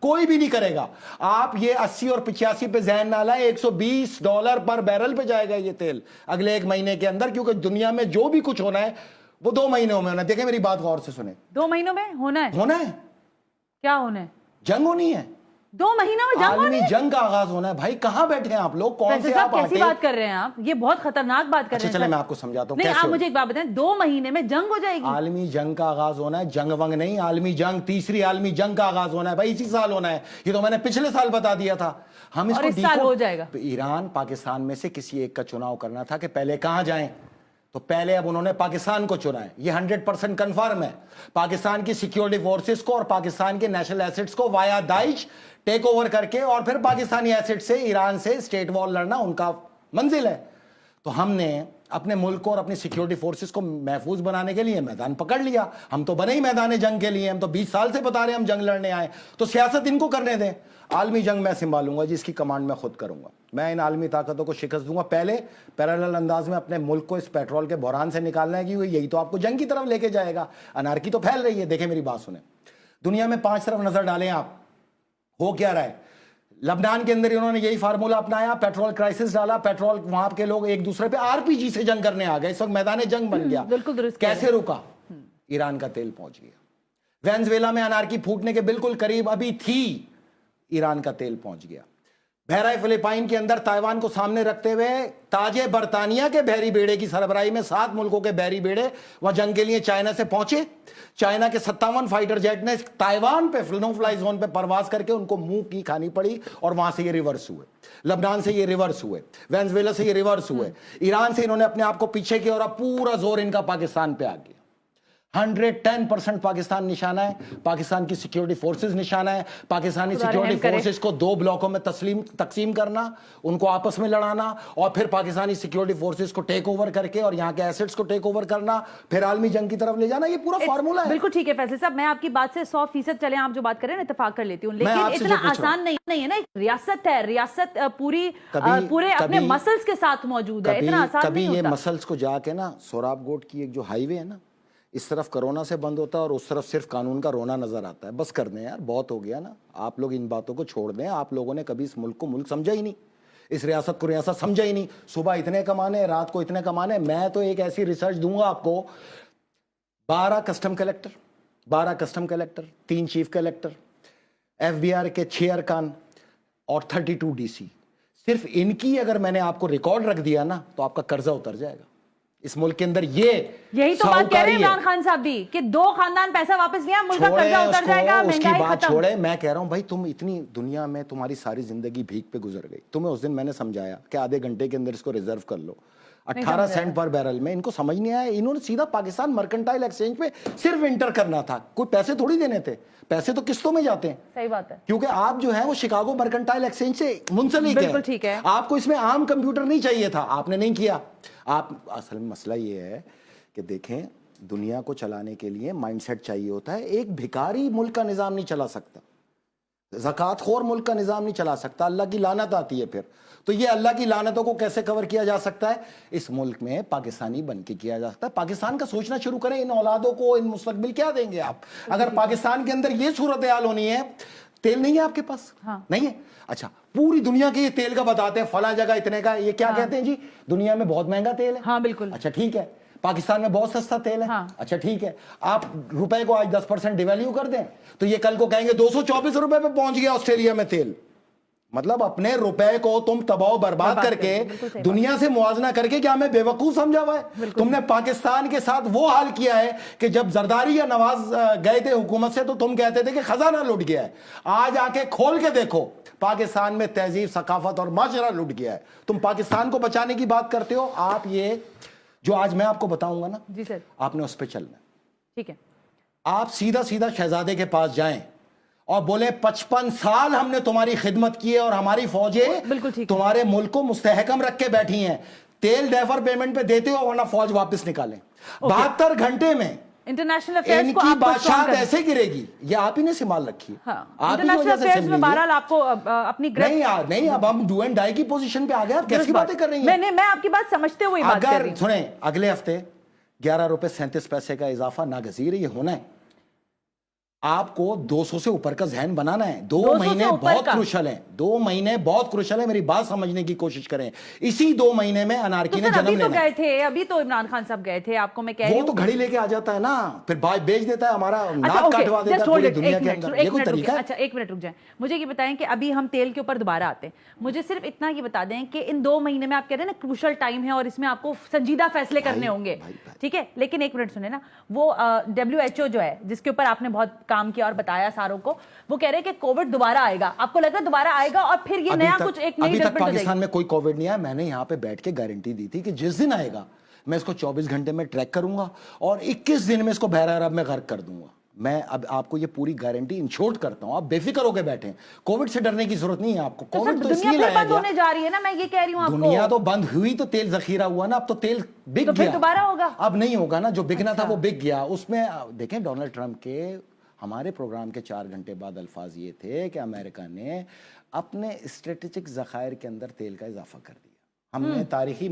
कोई भी नहीं करेगा। आप ये 80 और 85 पे जहन ना लाए, $120 पर बैरल पे जाएगा ये तेल अगले 1 महीने के अंदर, क्योंकि दुनिया में जो भी कुछ होना है वो 2 महीनों में होना है। देखें मेरी बात गौर से सुने, 2 महीनों में होना है। क्या होना है? जंग होनी है। 2 महीनों में जंग होनी है? जंग का आगाज होना है भाई। कहां बैठे हैं आप लोग? कौन से आप कैसी बात कर रहे हैं आप? ये बहुत खतरनाक बात कर रहे हैं। चले मैं आपको समझाता हूं। नहीं, आप मुझे एक बात बताएं, 2 महीने में जंग हो जाएगी? आलमी जंग का आगाज होना है, जंग वंग नहीं, आलमी जंग, तीसरी आलमी जंग का आगाज होना है भाई, इसी साल होना है। ये तो मैंने पिछले साल बता दिया था। हम इसको इस साल हो जाएगा। ईरान पाकिस्तान में से किसी एक का चुनाव करना था कि पहले कहां जाएं, तो पहले अब उन्होंने पाकिस्तान को चुना है। ये 100% कंफर्म है। पाकिस्तान की सिक्योरिटी फोर्सेस को और पाकिस्तान के नेशनल एसेट्स को वाया दाइश टेक ओवर करके और फिर पाकिस्तानी एसेट से ईरान से स्टेट वॉर लड़ना उनका मंजिल है। तो हमने अपने मुल्क को और अपनी सिक्योरिटी फोर्सेस को महफूज बनाने के लिए मैदान पकड़ लिया। हम तो बने ही मैदान जंग के लिए, हम तो 20 साल से बता रहे हैं हम जंग लड़ने आए। तो सियासत इनको करने दें, आलमी जंग मैं संभालूंगा, जिसकी कमांड मैं खुद करूंगा। मैं इन आलमी ताकतों को शिकस्त दूंगा। पहले पैरेलल अंदाज में अपने मुल्क को इस पेट्रोल के बहरान से निकालना है, क्योंकि यही तो आपको जंग की तरफ लेके जाएगा। अनारकी तो फैल रही है। देखें मेरी बात सुने, दुनिया में 5 तरफ नजर डालें आप, हो क्या रहा है। लबनान के अंदर इन्होंने यही फार्मूला अपनाया, पेट्रोल क्राइसिस डाला, पेट्रोल वहां के लोग एक दूसरे पे आरपीजी से जंग करने आ गए। इस वक्त मैदान जंग बन गया। कैसे रुका? ईरान का तेल पहुंच गया। वेनेजुएला में अनारकी फूटने के बिल्कुल करीब अभी थी, ईरान का तेल पहुंच गया। बहरा फिलिपाइन के अंदर ताइवान को सामने रखते हुए ताजे बरतानिया के बहरी बेड़े की सरबराही में 7 मुल्कों के बहरी बेड़े वहां जंग के लिए चाइना से पहुंचे। चाइना के 57 फाइटर जेट ने ताइवान पे नो फ्लाई जोन पे परवाज करके उनको मुंह की खानी पड़ी, और वहां से ये रिवर्स हुए। लबनान से ये रिवर्स हुए, वेनेजुएला से ये रिवर्स हुए, ईरान से इन्होंने अपने आप को पीछे किया, और अब पूरा जोर इनका पाकिस्तान पे आ गया। 110% पाकिस्तान निशाना है, पाकिस्तान की सिक्योरिटी फोर्सेस निशाना है। पाकिस्तानी सिक्योरिटी फोर्सेस को 2 ब्लॉकों में तकसीम करना, उनको आपस में लड़ाना, और फिर पाकिस्तानी सिक्योरिटी फोर्सेस को टेक ओवर करके और यहाँ के एसेट्स को टेक ओवर करना, फिर आलमी जंग की तरफ ले जाना। ये पूरा फार्मूला है। बिल्कुल ठीक है फैसले साहब, मैं आपकी बात से 100% चले, आप जो बात कर रहे हैं इत्तेफाक कर लेती हूँ, लेकिन इतना आसान नहीं है ना। रियासत है, रियासत पूरे अपने मसल्स के साथ मौजूद है, इतना आसान नहीं होता। ये मसल्स को जाके ना, सोराब गोट की एक जो हाईवे है ना, इस तरफ कोरोना से बंद होता है और उस तरफ सिर्फ कानून का रोना नजर आता है। बस कर दें यार, बहुत हो गया ना। आप लोग इन बातों को छोड़ दें। आप लोगों ने कभी इस मुल्क को मुल्क समझा ही नहीं, इस रियासत को रियासत समझा ही नहीं। सुबह इतने कमाने, रात को इतने कमाने। मैं तो एक ऐसी रिसर्च दूंगा आपको, 12 custom collector, 3 chief collector, FBI के 6 अरकान और 32 DC, सिर्फ इनकी अगर मैंने आपको रिकॉर्ड रख दिया ना, तो आपका कर्जा उतर जाएगा इस मुल्क के अंदर। यही तो बात कह रहे हैं इमरान खान साहब भी कि 2 खानदान पैसा वापस लिया, मुल्क का कर्जा उतर जाएगा, महंगाई खत्म। छोड़े, मैं कह रहा हूं भाई, तुम इतनी दुनिया में तुम्हारी सारी जिंदगी भीख पे गुजर गई। तुम्हें उस दिन मैंने समझाया कि आधे घंटे के अंदर इसको रिजर्व कर लो। 18 सेंट पर बैरल में। इनको समझ नहीं आया, इन्होंने सीधा पाकिस्तान मर्केंटाइल एक्सचेंज पे सिर्फ इंटर करना था, कोई पैसे थोड़ी देने थे, पैसे तो किस्तों में जाते हैं। सही बात है, क्योंकि आप जो है वो शिकागो मर्केंटाइल एक्सचेंज से मुंसलिक है। बिल्कुल ठीक है, आपको इसमें आम कंप्यूटर नहीं चाहिए था, आपने नहीं किया। आप असल में मसला ये है कि देखें, दुनिया को चलाने के लिए माइंडसेट चाहिए होता है। एक भिखारी मुल्क का निजाम नहीं चला सकता, ज़कात खोर मुल्क का निजाम नहीं चला सकता, अल्लाह की लानत आती है फिर। तो ये अल्लाह की लानतों को कैसे कवर किया जा सकता है? इस मुल्क में पाकिस्तानी बन के किया जा सकता है। पाकिस्तान का सोचना शुरू करें, इन औलादों को इन मुस्तकबिल क्या देंगे आप? अगर पाकिस्तान के अंदर ये सूरत हाल होनी है, तेल नहीं है आपके पास? हाँ। नहीं है। अच्छा, पूरी दुनिया के ये तेल का बताते हैं, फला जगह इतने का, ये क्या कहते हैं जी? दुनिया में बहुत महंगा तेल है। हाँ बिल्कुल। अच्छा ठीक है, पाकिस्तान में बहुत सस्ता तेल है। हाँ। अच्छा ठीक है, आप रुपए को आज 10% डिवैल्यू कर दें तो ये कल को कहेंगे 224 रुपए पे पहुंच गया ऑस्ट्रेलिया में तेल। मतलब अपने रुपए को तुम तबाह बर्बाद करके दुनिया से मुआवजा करके क्या हमें बेवकूफ समझा हुआ है? तुमने पाकिस्तान के साथ वो हाल किया है कि जब जरदारी या नवाज गए थे हुकूमत से तो तुम कहते थे कि खजाना लुट गया है। आज आके खोल के देखो, पाकिस्तान में तहजीब, सकाफत और माशरा लुट गया है। तुम पाकिस्तान को बचाने की बात करते हो। आप ये जो आज मैं आपको बताऊंगा ना जी सर, आपने उस पर चलना। ठीक है, आप सीधा सीधा शहजादे के पास जाएं और बोले 55 साल हमने तुम्हारी खिदमत की है और हमारी फौजें तुम्हारे मुल्क को मुस्तहकम रख के बैठी हैं, तेल डेफर पेमेंट पे देते हो वरना फौज वापस निकालें। 72 घंटे में इंटरनेशनल अफेयर्स को इनकी आपको बादशाह ऐसे गिरेगी। ये आप ही ने संभाल रखी है। हाँ, इंटरनेशनल अफेयर्स में बहरहाल आपको अपनी नहीं यार, नहीं, अब हम डू एंड डाई की पोजीशन पे आ गए। आप कैसी बातें कर रही हैं? मैं आपकी बात समझते हुए बात कर रही हूं। सुने, अगले हफ्ते 11 रुपए 37 पैसे का इजाफा नागजीर है, ये होना है। आपको 200 से ऊपर का जहन बनाना है। 2 महीने बहुत क्रुशल हैं, 2 महीने बहुत क्रुशल है। मेरी बात समझने की कोशिश करें। इसी 2 महीने में अनारकी ने जन्म लेना। तो गए थे, अभी तो इमरान खान साहब गए थे, आपको मैं कह रही हूं। वो तो घड़ी लेके आ जाता है ना, फिर बेच देता है, हमारा नाक कटवा देता है पूरी दुनिया के अंदर। ये कोई तरीका है? अच्छा एक मिनट रुक जाए, मुझे ये बताएं कि अभी हम तेल के ऊपर दोबारा आते हैं। मुझे सिर्फ इतना ये बता दें कि इन 2 महीने में आप कह रहे हैं ना क्रूशल टाइम है और इसमें आपको संजीदा फैसले करने होंगे, ठीक है? लेकिन एक मिनट सुने ना, वो WHO जो है जिसके ऊपर आपने बहुत काम किया और बताया सारों को, वो कह रहे हैं कि कोविड दोबारा आएगा। आपको लग रहा है दोबारा आएगा और फिर ये नया कुछ एक नई डेवलपमेंट हो जाएगी? पाकिस्तान में कोई कोविड नहीं आया। मैंने यहाँ पे बैठ के गारंटी दी थी कि जिस दिन आएगा मैं इसको 24 घंटे में ट्रैक करूंगा और 21 दिन में इसको बहरा अरब में गर्क कर दूंगा। मैं अब आपको ये पूरी गारंटी इंश्योर्ड करता हूं, आप बेफिक्र होकर बैठे। कोविड से डरने की जरूरत नहीं है आपको। कोविड तो इसलिए लाया बंद होने जा रही है ना, मैं ये कह रही हूं आपको। दुनिया तो बंद हुई तो तेल जखीरा हुआ ना, अब तो तेल बिक गया, दोबारा होगा? अब नहीं होगा ना, जो बिकना था वो बिक गया। उसमें देखें, डोनाल्ड ट्रंप के हमारे प्रोग्राम के 4 घंटे बाद अल्फाज ये थे कि अमेरिका ने अपने स्ट्रेटेजिक ज़खायर के अंदर तेल का इजाफा कर दिया। हमने तारीखी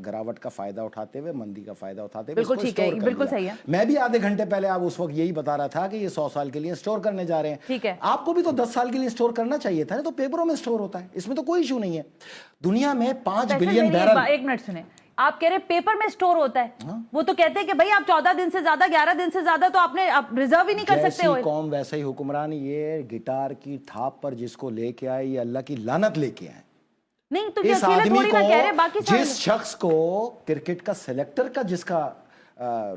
गिरावट का फायदा उठाते हुए, मंदी का फायदा उठाते हुए बिल्कुल ठीक है, बिल्कुल सही है। मैं भी आधे घंटे पहले आप उस वक्त यही बता रहा था कि ये 100 साल के लिए स्टोर करने जा रहे हैं। ठीक है, आपको भी तो 10 साल के लिए स्टोर करना चाहिए था ना, तो पेपरों में स्टोर होता है, इसमें तो कोई इशू नहीं है। दुनिया में 5 बिलियन बैरल। एक मिनट सुने, आप कह रहे पेपर में स्टोर होता है। वो तो कहते हैं कि भाई आप 14 दिन से ज्यादा, 11 दिन से ज्यादा तो आपने रिजर्व ही नहीं कर सकते हो। कौम वैसा ही हुक्मरान। ये गिटार की थाप पर जिसको लेके आए, ये अल्लाह की लानत लेके आए। नहीं तो इस आदमी को, कह रहे, बाकी जिस शख्स को क्रिकेट का सेलेक्टर का जिसका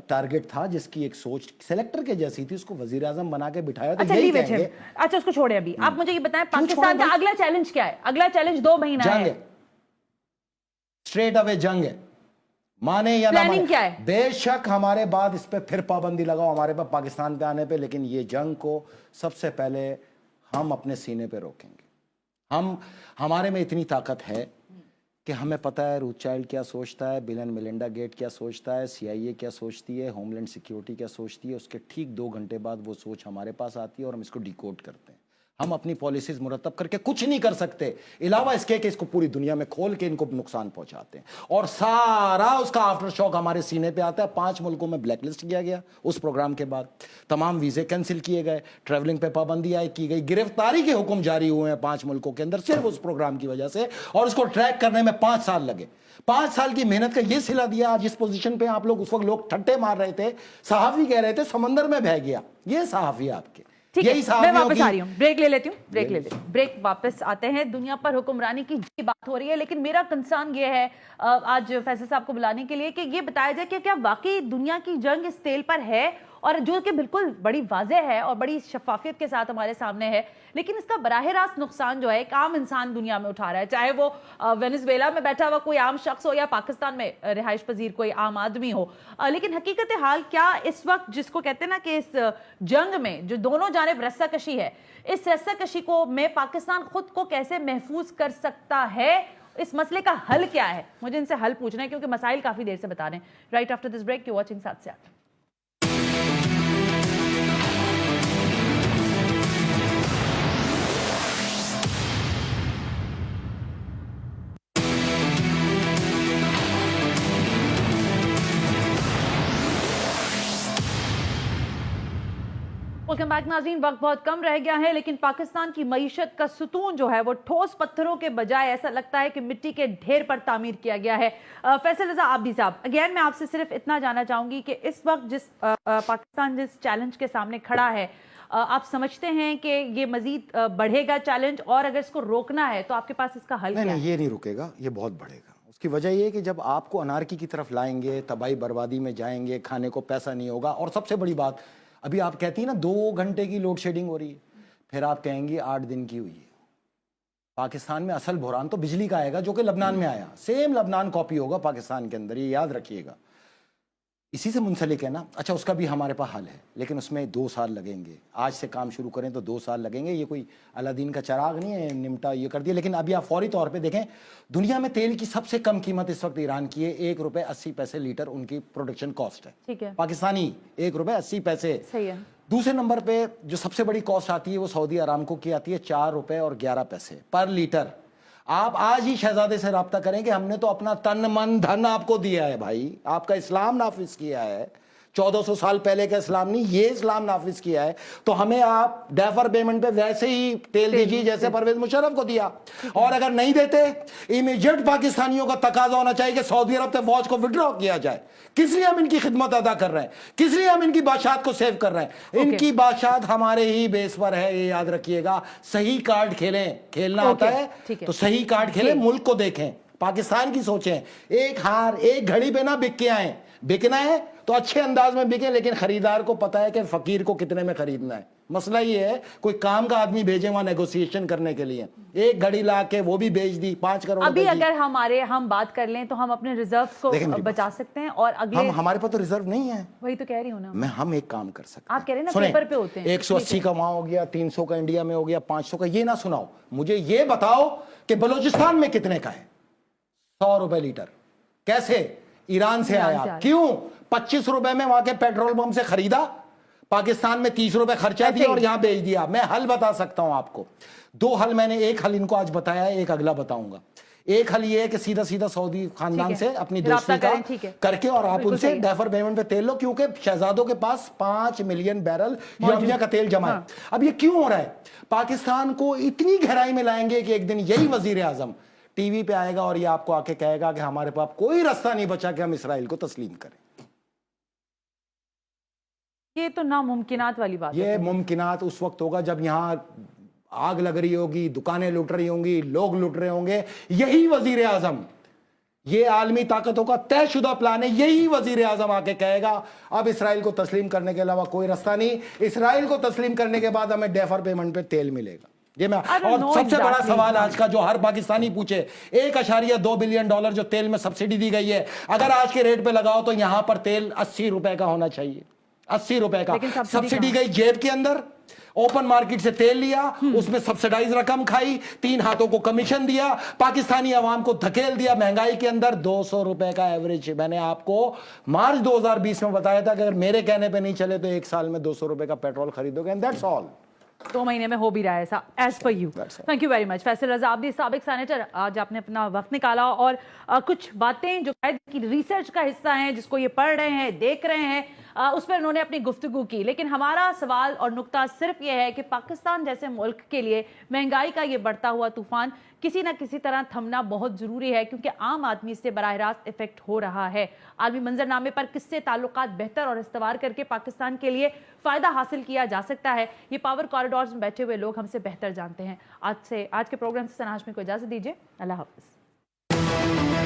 टारगेट था, जिसकी एक सोच सेलेक्टर के जैसी थी, उसको वजीर आजम बना के बिठाया तो यही कहेंगे। अच्छा उसको छोड़े अभी, आप मुझे ये बताएं पाकिस्तान का अगला चैलेंज क्या है? अगला चैलेंज 2 महीना है, स्ट्रेट अवे जंग है, माने या ना माने। क्या है? बेशक हमारे बाद इस पे फिर पाबंदी लगाओ हमारे पास पाकिस्तान पे आने पे, लेकिन ये जंग को सबसे पहले हम अपने सीने पे रोकेंगे। हमारे में इतनी ताकत है कि हमें पता है रूथचाइल्ड क्या सोचता है, बिल एंड मेलिंडा गेट क्या सोचता है, CIA क्या सोचती है, होमलैंड सिक्योरिटी क्या सोचती है। उसके ठीक 2 घंटे बाद वो सोच हमारे पास आती है और हम इसको डिकोड करते हैं। हम अपनी पॉलिसीज मुरतब करके कुछ नहीं कर सकते अलावा इसके कि इसको पूरी दुनिया में खोल के इनको नुकसान पहुंचाते हैं, और सारा उसका आफ्टर शॉक हमारे सीने पे आता है। 5 मुल्कों में ब्लैकलिस्ट किया गया उस प्रोग्राम के बाद, तमाम वीजे कैंसिल किए गए, ट्रैवलिंग पे पाबंदी की गई, गिरफ्तारी के हुक्म जारी हुए हैं 5 मुल्कों के अंदर सिर्फ उस प्रोग्राम की वजह से, और उसको ट्रैक करने में 5 साल लगे। 5 साल की मेहनत का ये सिला दिया आज इस पोजीशन पे आप लोग। उस वक्त लोग ठट्टे मार रहे थे, सहाफी कह रहे थे समंदर में बह गया, ये सहाफी आपके। ठीक है, मैं वापस आ रही हूँ, ब्रेक ले लेती हूँ, ब्रेक वापस आते हैं। दुनिया पर हुक्मरानी की बात हो रही है, लेकिन मेरा कंसर्न ये है आज फैसल साहब को बुलाने के लिए कि ये बताया जाए कि क्या वाकई दुनिया की जंग इस तेल पर है اور جو کہ بالکل بڑی واضح ہے اور بڑی شفافیت کے ساتھ ہمارے سامنے ہے، لیکن اس کا براہ راست نقصان جو ہے ایک عام انسان دنیا میں اٹھا رہا ہے، چاہے وہ وینزویلا میں بیٹھا ہوا کوئی عام شخص ہو یا پاکستان میں رہائش پذیر کوئی عام آدمی ہو۔ لیکن حقیقت حال کیا اس وقت جس کو کہتے ہیں نا کہ اس جنگ میں جو دونوں جانب رسہ کشی ہے، اس رسہ کشی کو میں پاکستان خود کو کیسے محفوظ کر سکتا ہے؟ اس مسئلے کا حل کیا ہے؟ مجھے ان سے حل پوچھنا ہے کیونکہ مسائل کافی دیر سے بتا رہے ہیں۔ Right after this break, you watching 7 سے 8۔ ویلکم بیک ناظرین، وقت بہت کم رہ گیا ہے لیکن پاکستان کی معیشت کا ستون جو ہے وہ ٹھوس پتھروں کے بجائے ایسا لگتا ہے کہ مٹی کے ڈھیر پر تعمیر کیا گیا ہے۔ فیصل رضا عابدی صاحب، اگین میں آپ سے صرف اتنا جاننا چاہوں گی کہ اس وقت پاکستان جس چیلنج کے سامنے کھڑا ہے، آپ سمجھتے ہیں کہ یہ مزید بڑھے گا چیلنج، اور اگر اس کو روکنا ہے تو آپ کے پاس اس کا حل کیا ہے؟ نہیں، یہ نہیں رکے گا، یہ بہت بڑھے گا۔ اس کی وجہ یہ ہے کہ جب آپ کو انارکی کی طرف لائیں گے، تباہی بربادی میں جائیں گے، کھانے کو پیسہ نہیں ہوگا، اور سب سے بڑی بات ابھی آپ کہتی ہیں نا 2 گھنٹے کی لوڈ شیڈنگ ہو رہی ہے، پھر آپ کہیں گی 8 دن کی ہوئی ہے۔ پاکستان میں اصل بحران تو بجلی کا آئے گا جو کہ لبنان میں آیا، سیم لبنان کاپی ہوگا پاکستان کے اندر، یہ یاد رکھیے گا۔ اسی سے منسلک ہے نا، اچھا اس کا بھی ہمارے پاس حل ہے، لیکن اس میں 2 سال لگیں گے۔ آج سے کام شروع کریں تو 2 سال لگیں گے، یہ کوئی الادین کا چراغ نہیں ہے نمٹا یہ کر دیا۔ لیکن ابھی آپ فوری طور پہ دیکھیں، دنیا میں تیل کی سب سے کم قیمت اس وقت ایران کی ہے، 1 روپے 80 پیسے لیٹر ان کی پروڈکشن کاسٹ ہے، ٹھیک ہے، پاکستانی 1 روپے 80 پیسے۔ صحیح ہے۔ دوسرے نمبر پہ جو سب سے بڑی کاسٹ آتی ہے وہ سعودی ارامکو کی آتی ہے، 4 روپے اور 11 پیسے پر لیٹر۔ آپ آج ہی شہزادے سے رابطہ کریں کہ ہم نے تو اپنا تن من دھن آپ کو دیا ہے بھائی، آپ کا اسلام نافذ کیا ہے، 1400 سال پہلے کا اسلام نہیں، یہ اسلام نافذ کیا ہے، تو ہمیں آپ ڈیفر پیمنٹ پہ ویسے ہی تیل دیجیے جیسے پرویز مشرف کو دیا۔ اور اگر نہیں دیتے، امیجیٹ پاکستانیوں کا تقاضا ہونا چاہیے کہ سعودی عرب سے فوج کو وڈرا کیا جائے۔ کس لیے ہم ان کی خدمت ادا کر رہے ہیں؟ کس لیے ہم ان کی بادشاہت کو سیو کر رہے ہیں؟ ان کی بادشاہت ہمارے ہی بیس پر ہے، یہ یاد رکھیے گا۔ صحیح کارڈ کھیلیں، کھیلنا ہوتا ہے تو صحیح کارڈ کھیلیں، ملک کو دیکھیں، پاکستان کی سوچیں۔ ایک ہار ایک گھڑی پہ نہ بک کے آئیں، بکنا ہے تو اچھے انداز میں بکیں، لیکن خریدار کو پتا ہے کہ فقیر کو کتنے میں خریدنا ہے۔ مسئلہ یہ ہے، کوئی کام کا آدمی بھیجے وہاں نیگوسیشن کرنے کے لیے، ایک گھڑی لا کے وہ بھی بیچ دی 5 کروڑ۔ ابھی اگر ہم بات کر لیں تو ہم اپنے ریزروز کو بچا سکتے ہیں، اور اگلے ہمارے پاس تو ریزرو نہیں ہے، وہی تو کہہ رہی ہوں نا، ہم ایک کام کر سکتے ہیں۔ آپ کہہ رہے ہیں نا پیپر پہ ہوتے ہیں، 180 کا وہاں ہو گیا، 300 کا انڈیا میں ہو گیا، 500 کا، یہ نہ سناؤ مجھے، یہ بتاؤ کہ بلوچستان میں کتنے کا ہے 100 روپے لیٹر، کیسے ایران سے آیا، کیوں 25 روپے میں وہاں کے پیٹرول پمپ سے خریدا، پاکستان میں 30 روپے خرچہ دیا اور یہاں بیچ دیا۔ میں حل بتا سکتا ہوں آپ کو، 2 حل میں نے، ایک حل ان کو آج بتایا ہے، ایک اگلا بتاؤں گا۔ ایک حل یہ ہے کہ سیدھا سعودی خاندان سے اپنی دوستی کا کر کے اور آپ ان سے ڈیفر پیمنٹ پہ تیل لو، کیونکہ شہزادوں کے پاس 5 ملین بیرل یوریا کا تیل جمع ہے۔ اب یہ کیوں ہو رہا ہے؟ پاکستان کو اتنی گہرائی میں لائیں گے کہ ایک دن یہی وزیر اعظم ٹی وی پہ آئے گا اور یہ آپ کو آ کے کہے گا کہ ہمارے پاس کوئی راستہ نہیں بچا کہ ہم اسرائیل کو تسلیم کریں۔ یہ تو ناممکنات والی بات ہے۔ یہ ممکنات اس وقت ہوگا جب یہاں آگ لگ رہی ہوگی، دکانیں لٹ رہی ہوں گی، لوگ لٹ رہے ہوں گے، یہی وزیر اعظم، یہ عالمی طاقتوں کا طے شدہ پلان ہے، یہی وزیر اعظم آ کے کہے گا اب اسرائیل کو تسلیم کرنے کے علاوہ کوئی راستہ نہیں، اسرائیل کو تسلیم کرنے کے بعد ہمیں ڈیفر پیمنٹ پہ تیل ملے گا۔ یہ میں اور سب سے بڑا سوال آج کا جو ہر پاکستانی پوچھے، 1.2 بلین ڈالر جو تیل میں سبسڈی دی گئی ہے، اگر آج کے ریٹ پہ لگاؤ تو یہاں پر تیل 80 روپے کا ہونا چاہیے، 80 روپے کا۔ سبسڈی گئی جیب کے اندر، اوپن مارکیٹ سے تیل لیا، اس میں سبسڈائز رقم کھائی، 3 ہاتھوں کو کمیشن دیا، پاکستانی عوام کو دھکیل دیا مہنگائی کے اندر۔ 200 روپے کا ایوریج، میں نے آپ کو مارچ 2020 میں بتایا تھا کہ اگر میرے کہنے پہ نہیں چلے تو 1 سال میں 200 روپے کا پیٹرول خریدو گے، اینڈ دیٹس آل۔ 2 مہینے میں ہو بھی رہا ہے ایسا، as per you. Thank you very much Faisal Raza Abidi, سابق سینیٹر، آج آپ نے اپنا وقت نکالا اور کچھ باتیں جو کی ریسرچ کا حصہ ہیں، جس کو یہ پڑھ رہے ہیں، دیکھ رہے ہیں، اس پر انہوں نے اپنی گفتگو کی۔ لیکن ہمارا سوال اور نقطہ صرف یہ ہے کہ پاکستان جیسے ملک کے لیے مہنگائی کا یہ بڑھتا ہوا طوفان کسی نہ کسی طرح تھمنا بہت ضروری ہے، کیونکہ عام آدمی سے براہ راست افیکٹ ہو رہا ہے۔ عالمی منظرنامے پر کس سے تعلقات بہتر اور استوار کر کے پاکستان کے لیے فائدہ حاصل کیا جا سکتا ہے، یہ پاور کوریڈورز میں بیٹھے ہوئے لوگ ہم سے بہتر جانتے ہیں۔ آج کے پروگرام سے سنا ہاشمی کو اجازت دیجیے، اللہ حافظ۔